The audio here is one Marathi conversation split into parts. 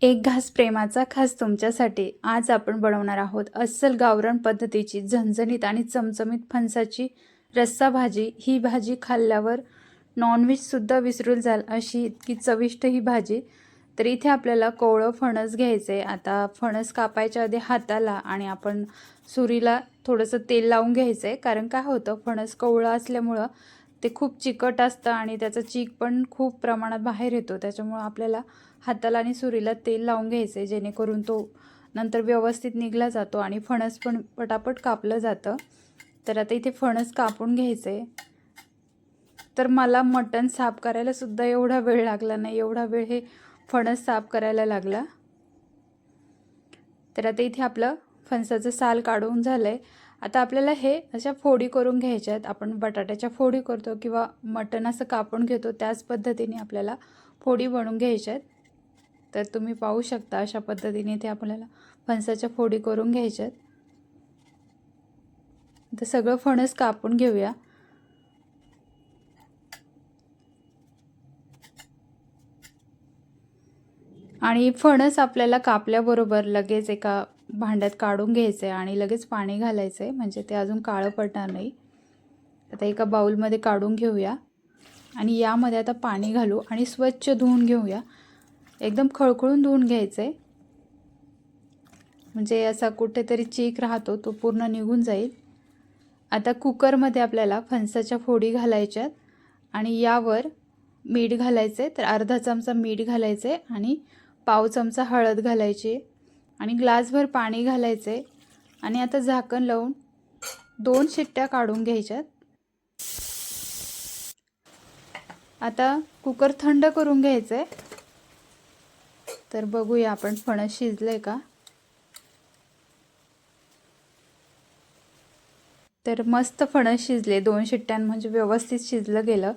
एक घास प्रेमाचा खास तुमच्यासाठी आज आपण बनवणार आहोत अस्सल गावरान पद्धतीची झणझणीत आणि चमचमीत फणसाची रस्सा भाजी। ही भाजी खाल्ल्यावर नॉनव्हेजसुद्धा विसरून जाल अशी इतकी चविष्ट ही भाजी। तर इथे आपल्याला कोवळं फणस घ्यायचे। आता फणस कापायच्या आधी हाताला आणि आपण सुरीला थोडंसं तेल लावून घ्यायचं, कारण काय होतं फणस कोवळं असल्यामुळं ते खूप चिकट असतं आणि त्याचा चीक पण खूप प्रमाणात बाहेर येतो। त्याच्यामुळे आपल्याला हाताला आणि सुरीला तेल लावून घ्यायचे, जेणेकरून तो नंतर व्यवस्थित निघला जातो आणि फणस पण पटापट कापलं जातं। तर आता इथे फणस कापून घ्यायचे। तर मला मटण साफ करायला सुद्धा एवढा वेळ लागला नाही, एवढा वेळ हे फणस साफ करायला लागला। तर आता इथे आपलं फणसाचं साल काढून झालंय। आता आपल्याला हे अशा फोडी करून घ्यायच्या आहेत। आपण बटाट्याच्या फोडी करतो किंवा मटण असं कापून घेतो त्याच पद्धतीने आपल्याला फोडी बनवून घ्यायच्या आहेत। तर तुम्ही पाहू शकता अशा पद्धतीने इथे आपल्याला फणसाच्या फोडी करून घ्यायच्या आहेत। तर सगळं फणस कापून घेऊया। आणि फणस आपल्याला कापल्याबरोबर लगेच एका भांड्यात काढून घ्यायचे आणि लगेच पाणी घालायचे, म्हणजे ते अजून काळं पडणार नाही। आता एका बाउलमध्ये काढून घेऊया आणि यामध्ये आता पाणी घालू आणि स्वच्छ धुवून घेऊया। एकदम खळखळून धुवून घ्यायचे, म्हणजे असा कुठेतरी चीक राहतो तो पूर्ण निघून जाईल। आता कुकरमध्ये आपल्याला फणसाच्या फोडी घालायच्यात आणि यावर मीठ घालायचे। तर अर्धा चमचा मीठ घालायचे आणि पाव चमचा हळद घालायची आणि ग्लासभर पाणी घालायचे आणि आता झाकण लावून 2 शिट्ट्या काढून घ्यायच्यात। आता कुकर थंड करून घ्यायचे। तर बघूया आपण फणस शिजले का। तर मस्त फणस शिजले, 2 शिट्ट्यां म्हणजे व्यवस्थित शिजलं गेलं।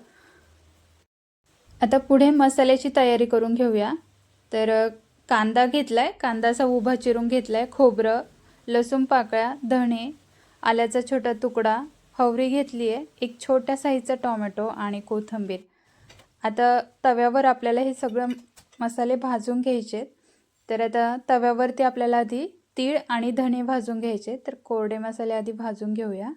आता पुढे मसाल्याची तयारी करून घेऊया। तर कांदा घेतलाय, कांदा असा उभा चिरून घेतलाय, खोबरं, लसूण पाकळ्या, धणे, आल्याचा छोटा तुकडा, हवरी घेतली आहे, एक छोट्या साईजचा टोमॅटो आणि कोथिंबीर। आता तव्यावर आपल्याला हे सगळं मसाले भाजून घ्यायचे। तर आता तव्यावरती आपल्याला आधी तीळ आणि धणे भाजून घ्यायचे। तर कोरडे मसाले आधी भाजून घेऊया।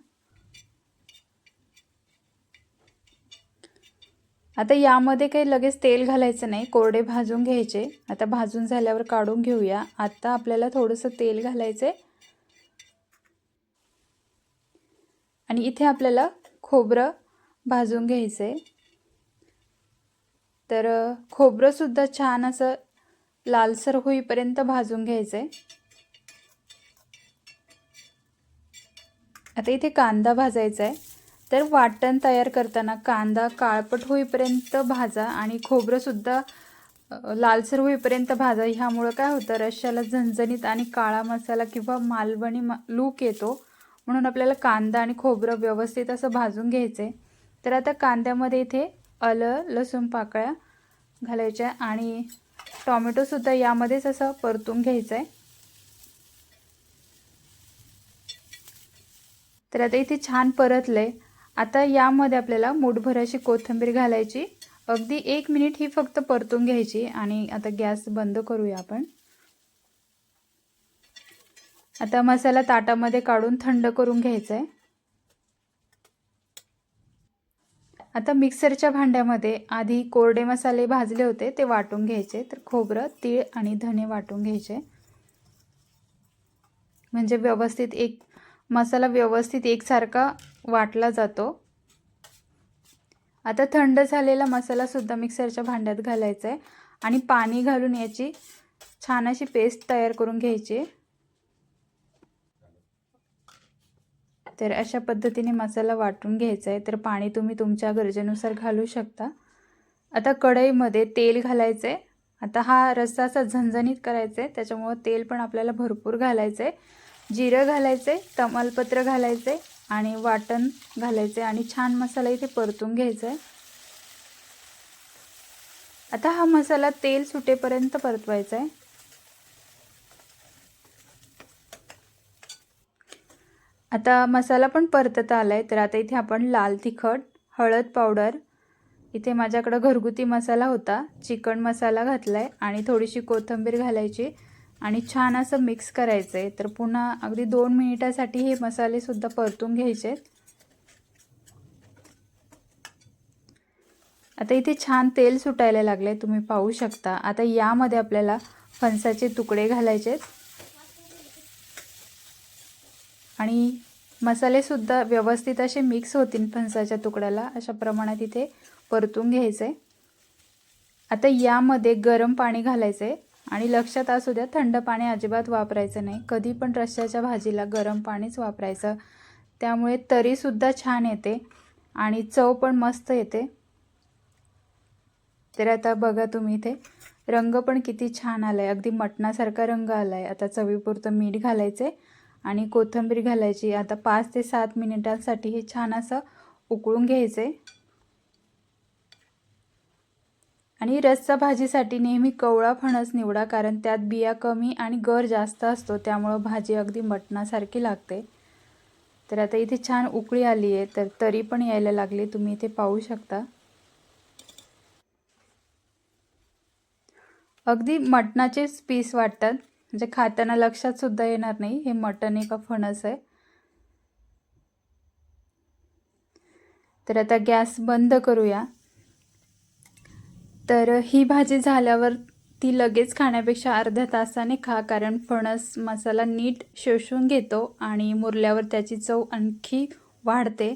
आता यामध्ये काही लगेच तेल घालायचं नाही, कोरडे भाजून घ्यायचे। आता भाजून झाल्यावर काढून घेऊया। आता आपल्याला थोडंसं तेल घालायचे आणि इथे आपल्याला खोबरं भाजून घ्यायचे। तर खोबरं सुद्धा छान असं लालसर होईपर्यंत भाजून घ्यायचे। आता इथे कांदा भाजायचा आहे। तर वाटण तयार करताना कांदा काळपट होईपर्यंत भाजा आणि खोबरं सुद्धा लालसर होईपर्यंत भाजा। ह्यामुळे काय होतं, रश्श्याला झणझणीत आणि काळा मसाला किंवा मालवणी लूक येतो, म्हणून आपल्याला कांदा आणि खोबरं व्यवस्थित असं भाजून घ्यायचे। तर आता कांद्यामध्ये इथे आलं लसूण पाकळ्या घालायच्या आणि टोमॅटो सुद्धा यामध्येच असं परतून घ्यायचं आहे। तर आता इथे छान परतले। आता यामध्ये आपल्याला मूठभर अशी कोथिंबीर घालायची, अगदी 1 मिनिट ही फक्त परतून घ्यायची आणि आता गॅस बंद करूया आपण। आता मसाला ताटामध्ये काढून थंड करून घ्यायचा आहे। आता मिक्सरच्या भांड्यामध्ये आधी कोरडे मसाले भाजले होते ते वाटून घ्यायचे। तर खोबरं, तीळ आणि धणे वाटून घ्यायचे, म्हणजे व्यवस्थित एक मसाला व्यवस्थित एकसारखा वाटला जातो। आता थंड झालेला मसाला सुद्धा मिक्सरच्या भांड्यात घालायचा आहे आणि पाणी घालून याची छान अशी पेस्ट तयार करून घ्यायची। तर अशा पद्धतीने मसाला वाटून घ्यायचा आहे। तर पाणी तुम्ही तुमच्या गरजेनुसार घालू शकता। आता कढईमध्ये तेल घालायचं आहे। आता हा रस्सा असा झणझणीत करायचा आहे, त्याच्यामुळे तेल पण आपल्याला भरपूर घालायचं आहे। जिरं घालायचं आहे, तमालपत्र घालायचं आहे आणि वाटण घालायचं आहे आणि छान मसाला इथे परतून घ्यायचा आहे। आता हा मसाला तेल सुटेपर्यंत परतवायचा आहे। आता मसाला पण परतत आलाय। तर आता इथे आपण लाल तिखट, हळद पावडर, इथे माझ्याकडं घरगुती मसाला होता, चिकन मसाला घातला आहे आणि थोडीशी कोथिंबीर घालायची आणि छान असं मिक्स करायचं आहे. तर पुन्हा अगदी 2 मिनिटासाठी हे मसालेसुद्धा परतून घ्यायचे आहेत. आता इथे छान तेल सुटायला लागले, तुम्ही पाहू शकता. आता यामध्ये आपल्याला फणसाचे तुकडे घालायचे आहेत आणि मसालेसुद्धा व्यवस्थित असे मिक्स होतील फणसाच्या तुकड्याला, अशा प्रमाणात इथे परतून घ्यायचं आहे. आता यामध्ये गरम पाणी घालायचं आहे आणि लक्षात असू द्या, थंड पाणी अजिबात वापरायचं नाही. कधी पण रश्श्याच्या भाजीला गरम पाणीच वापरायचं, त्यामुळे तरीसुद्धा छान येते आणि चव पण मस्त येते. तर आता बघा तुम्ही, इथे रंग पण किती छान आला आहे, अगदी मटणासारखा रंग आला आहे. आता चवीपुरतं मीठ घालायचं आहे आणि कोथिंबीर घालायची. आता 5 ते 7 मिनिटांसाठी हे छान असं उकळून घ्यायचं आहे. आणि रस्सा भाजीसाठी नेहमी कवळा फणस निवडा, कारण त्यात बिया कमी आणि गर जास्त असतो, त्यामुळं भाजी अगदी मटणासारखी लागते. तर आता इथे छान उकळी आली आहे, तर तरी पण यायला लागली, तुम्ही इथे पाहू शकता. अगदी मटणाचेच पीस वाटतात, म्हणजे खाताना लक्षात सुद्धा येणार नाही हे मटण आहे का फणस आहे. तर आता गॅस बंद करूया. तर ही भाजी झाल्यावर ती लगेच खाण्यापेक्षा अर्ध्या तासाने खा, कारण फणस मसाला नीट शोषून घेतो आणि मुरल्यावर त्याची चव आणखी वाढते.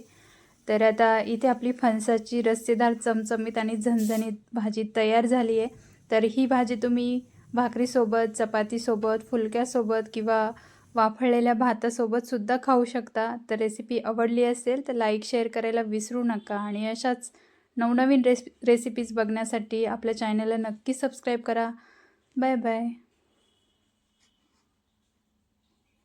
तर आता इथे आपली फणसाची रस्सेदार चमचमीत आणि झणझणीत भाजी तयार झाली आहे. तर ही भाजी तुम्ही भाकरीसोबत, चपातीसोबत, फुलक्यासोबत किंवा वाफळलेल्या भातासोबतसुद्धा खाऊ शकता. तर रेसिपी आवडली असेल तर लाईक शेअर करायला विसरू नका आणि अशाच नवनवीन रेसिपीज बघण्यासाठी आपल्या चॅनलला नक्की सबस्क्राईब करा. Bye bye.